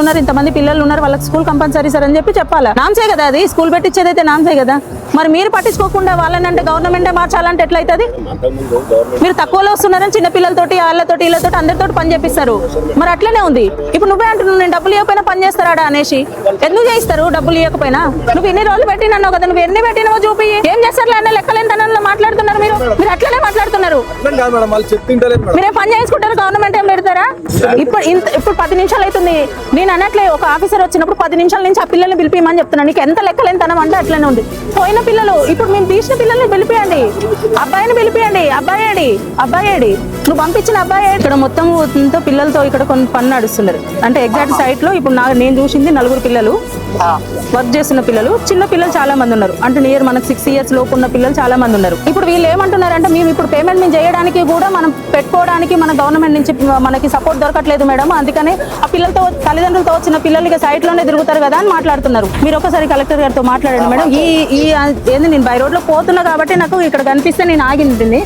ఉన్నారు, ఇంతమంది పిల్లలు ఉన్నారు, వాళ్ళకి స్కూల్ కంపల్సరీ సార్ అని చెప్పాలా? నామ్సే కదా అది, స్కూల్ పెట్టించేదైతే నామ్సే కదా. మరి మీరు పట్టించుకోకుండా వాళ్ళని అంటే గవర్నమెంటే మార్చాలంటే ఎట్లయితుంది? మీరు తక్కువలో వస్తున్నారని చిన్న పిల్లలతోటి వాళ్ళతోటి వీళ్ళతోటి అందరితో పని చేపిస్తారు. మరి అట్లనే ఉంది. ఇప్పుడు నువ్వే అంటున్నావు నేను డబ్బులు ఇవ్వకపోయినా పని చేస్తారా అనేసి. ఎందుకు చేయిస్తారు డబ్బులు ఇవ్వకపోయినా? నువ్వు ఎన్ని రోజులు పెట్టినావు కదా, నువ్వు ఎన్ని పెట్టినావో చూపి. ఏం చేస్తారు అన్న లెక్కలేంతనంలో మాట్లాడుతున్నారు మీరు. మీరు అట్లనే మాట్లాడుతున్నారు. మీరేం పని చేసుకుంటారు, గవర్నమెంట్ ఏం పెడతారా? ఇప్పుడు 10 నిమిషాలు అవుతుంది. నేను అన్నట్లే ఒక ఆఫీసర్ వచ్చినప్పుడు 10 నిమిషాల నుంచి ఆ పిల్లల్ని పిలిపిమని చెప్తున్నాను. నీకు ఎంత లెక్కలేంతనం అంటే అట్లనే ఉంది. పోయిన పిల్లలు ఇప్పుడు మేము తీసిన పిల్లల్ని పిలిపియండి, అబ్బాయిని పిలిపియండి. అబ్బాయి నువ్వు పంపించిన అబ్బాయి ఇక్కడ మొత్తం పిల్లలతో ఇక్కడ కొన్ని పని నడుస్తున్నారు. అంటే ఎగ్జాక్ట్ సైట్ లో ఇప్పుడు నేను చూసింది 4 పిల్లలు వర్క్ చేస్తున్న పిల్లలు, చిన్న పిల్లలు చాలా మంది ఉన్నారు. అంటే నియర్ మనకు 6 years లోపు ఉన్న పిల్లలు చాలా మంది ఉన్నారు. ఇప్పుడు వీళ్ళు ఏమంటున్నారంటే మేము ఇప్పుడు పేమెంట్ మేము చేయడానికి కూడా మనం పెట్టుకోవడానికి మన గవర్నమెంట్ నుంచి మనకి సపోర్ట్ దొరకట్లేదు మేడం, అందుకనే ఆ పిల్లలతో తల్లిదండ్రులతో వచ్చిన పిల్లలకి సైట్ లోనే తిరుగుతారు కదా అని మాట్లాడుతున్నారు. మీరు ఒకసారి కలెక్టర్ గారితో మాట్లాడండి మేడం. ఏంది నేను బై రోడ్ లో పోతున్నా కాబట్టి నాకు ఇక్కడ కనిపిస్తే నేను ఆగింది.